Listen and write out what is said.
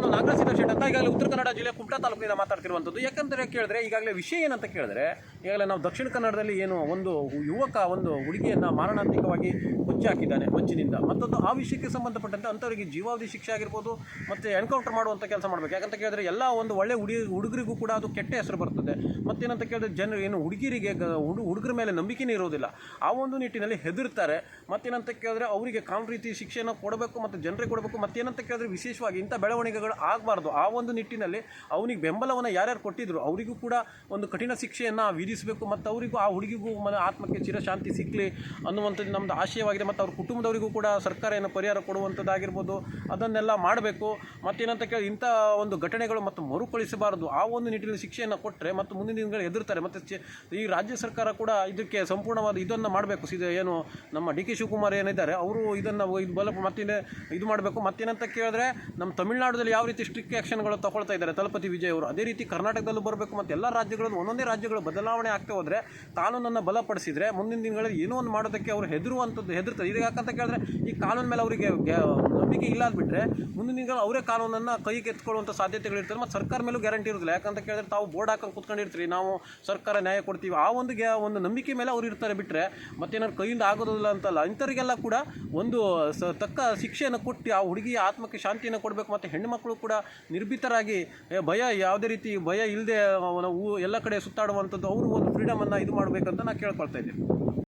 ನಾನು ನಾಗರಾಜ್ ಶೆಟ್ ಅಂತ ಈಗಾಗಲೇ ಉತ್ತರ ಕನ್ನಡ ಜಿಲ್ಲೆ ಕುಮಟಾ ತಾಲೂಕಿನಿಂದ ಮಾತಾಡ್ತಿರುವಂಥದ್ದು. ಯಾಕಂದರೆ ಕೇಳಿದ್ರೆ ಈಗಾಗಲೇ ವಿಷಯ ಏನಂತ ಕೇಳಿದ್ರೆ, ಈಗಾಗಲೇ ನಾವು ದಕ್ಷಿಣ ಕನ್ನಡದಲ್ಲಿ ಏನು ಒಂದು ಯುವಕ ಒಂದು ಹುಡುಗಿಯನ್ನು ಮಾರಣಾಂತಿಕವಾಗಿ ಕೊಚ್ಚಿ ಹಾಕಿದ್ದಾನೆ ಮಂಚಿನಿಂದ. ಮತ್ತೊಂದು ಆ ವಿಷಯಕ್ಕೆ ಸಂಬಂಧಪಟ್ಟಂತೆ ಅಂಥವರಿಗೆ ಜೀವಾವಧಿ ಶಿಕ್ಷೆ ಆಗಿರ್ಬೋದು ಮತ್ತು ಎನ್ಕೌಂಟರ್ ಮಾಡುವಂಥ ಕೆಲಸ ಮಾಡಬೇಕು. ಯಾಕಂತ ಕೇಳಿದ್ರೆ ಎಲ್ಲ ಒಂದು ಒಳ್ಳೆ ಹುಡುಗರಿಗೂ ಕೂಡ ಅದು ಕೆಟ್ಟ ಹೆಸರು ಬರ್ತದೆ. ಮತ್ತೇನಂತ ಕೇಳಿದ್ರೆ ಜನರು ಏನು ಹುಡುಗಿರಿಗೆ ಹುಡುಗರ ಮೇಲೆ ನಂಬಿಕೆನೇ ಇರೋದಿಲ್ಲ. ಆ ಒಂದು ನಿಟ್ಟಿನಲ್ಲಿ ಹೆದರ್ತಾರೆ. ಮತ್ತೇನಂತ ಕೇಳಿದ್ರೆ ಅವರಿಗೆ ಕಾನೂನು ರೀತಿ ಶಿಕ್ಷೆಯನ್ನು ಕೊಡಬೇಕು ಮತ್ತು ಜನರಿಗೆ ಕೊಡಬೇಕು. ಮತ್ತೇನಂತ ಕೇಳಿದ್ರೆ ವಿಶೇಷವಾಗಿ ಇಂಥ ಬೆಳವಣಿಗೆಗಳು ಆಗಬಾರ್ದು. ಆ ಒಂದು ನಿಟ್ಟಿನಲ್ಲಿ ಅವನಿಗೆ ಬೆಂಬಲವನ್ನು ಯಾರ್ಯಾರು ಕೊಟ್ಟಿದ್ರು ಅವರಿಗೂ ಕೂಡ ಒಂದು ಕಠಿಣ ಶಿಕ್ಷೆಯನ್ನು ವಿಧಿಸಬೇಕು. ಮತ್ತು ಅವರಿಗೂ ಆ ಹುಡುಗಿಗೂ ಆತ್ಮಕ್ಕೆ ಚಿರಶಾಂತಿ ಸಿಕ್ಕಲಿ ಅನ್ನುವಂಥದ್ದು ನಮ್ಮದು ಆಶಯವಾಗಿದೆ. ಮತ್ತು ಅವ್ರ ಕುಟುಂಬದವರಿಗೂ ಕೂಡ ಸರ್ಕಾರ ಏನು ಪರಿಹಾರ ಕೊಡುವಂಥದ್ದಾಗಿರ್ಬೋದು ಅದನ್ನೆಲ್ಲ ಮಾಡಬೇಕು. ಮತ್ತೇನಂತ ಕೇಳಿ ಇಂಥ ಒಂದು ಘಟನೆಗಳು ಮತ್ತು ಮರುಕಳಿಸಬಾರದು. ಆ ಒಂದು ನಿಟ್ಟಿನಲ್ಲಿ ಶಿಕ್ಷೆಯನ್ನು ಕೊಟ್ಟರೆ ಮತ್ತು ಮುಂದಿನ ದಿನಗಳು ಎದುರ್ತಾರೆ. ಮತ್ತು ಈ ರಾಜ್ಯ ಸರ್ಕಾರ ಕೂಡ ಇದಕ್ಕೆ ಸಂಪೂರ್ಣವಾದ ಇದನ್ನು ಮಾಡಬೇಕು. ಏನು ನಮ್ಮ ಡಿ ಕೆ ಶಿವಕುಮಾರ್ ಏನಿದ್ದಾರೆ ಅವರು ಇದನ್ನು ಇದು ಮಾಡಬೇಕು. ಮತ್ತೇನಂತ ಕೇಳಿದ್ರೆ ನಮ್ಮ ತಮಿಳುನಾಡಲ್ಲಿ ಯಾವ ರೀತಿ ಸ್ಟ್ರಿಕ್ಟ್ ಆ್ಯಕ್ಷನ್ಗಳು ತಗೊಳ್ತಾ ಇದ್ದಾರೆ ತಲಪತಿ ವಿಜಯ್ ಅವರು, ಅದೇ ರೀತಿ ಕರ್ನಾಟಕದಲ್ಲೂ ಬರಬೇಕು. ಮತ್ತು ಎಲ್ಲ ರಾಜ್ಯಗಳಲ್ಲೂ ಒಂದೊಂದೇ ರಾಜ್ಯಗಳು ಬದಲಾವಣೆ ಆಗ್ತಾ ಹೋದರೆ ಕಾನೂನನ್ನು ಬಲಪಡಿಸಿದರೆ ಮುಂದಿನ ದಿನಗಳಲ್ಲಿ ಏನೋ ಒಂದು ಮಾಡೋದಕ್ಕೆ ಅವರು ಹೆದರ್ತಾರೆ. ಇದು ಯಾಕಂತ ಕೇಳಿದ್ರೆ ಈ ಕಾನೂನು ಮೇಲೆ ಅವರಿಗೆ ನಂಬಿಕೆ ಇಲ್ಲ ಅಂದ್ಬಿಟ್ರೆ ಮುಂದಿನ ದಿನಗಳು ಅವರೇ ಕಾನೂನನ್ನು ಕೈಗೆ ಎತ್ಕೊಳ್ಳುವಂಥ ಸಾಧ್ಯತೆಗಳಿರ್ತದೆ. ಮತ್ತು ಸರ್ಕಾರ ಮೇಲೂ ಗ್ಯಾರಂಟಿ ಇರೋದಿಲ್ಲ. ಯಾಕಂತ ಕೇಳಿದ್ರೆ ತಾವು ಬೋರ್ಡ್ ಹಾಕೊಂಡು ಕೂತ್ಕೊಂಡಿರ್ತೀರಿ, ನಾವು ಸರ್ಕಾರ ನ್ಯಾಯ ಕೊಡ್ತೀವಿ, ಆ ಒಂದು ನಂಬಿಕೆ ಮೇಲೆ ಅವ್ರು ಇರ್ತಾರೆ. ಬಿಟ್ಟರೆ ಮತ್ತೇನಾದ್ರು ಕೈಯಿಂದ ಆಗೋದಿಲ್ಲ ಅಂತಲ್ಲ. ಇಂಥವರಿಗೆಲ್ಲ ಕೂಡ ಒಂದು ತಕ್ಕ ಶಿಕ್ಷೆಯನ್ನು ಕೊಟ್ಟು ಆ ಹುಡುಗಿಯ ಆತ್ಮಕ್ಕೆ ಶಾಂತಿಯನ್ನು ಕೊಡಬೇಕು. ಮತ್ತು ಹೆಣ್ಣುಮಕ್ಕಳು ಕೂಡ ನಿರ್ಭೀತರಾಗಿ ಯಾವುದೇ ರೀತಿ ಭಯ ಇಲ್ಲದೆ ಎಲ್ಲ ಕಡೆ ಸುತ್ತಾಡುವಂಥದ್ದು ಅವರು ಒಂದು ಫ್ರೀಡಮನ್ನು ಇದು ಮಾಡಬೇಕಂತ ನಾನು ಕೇಳ್ಕೊಳ್ತಾ ಇದ್ದೀನಿ.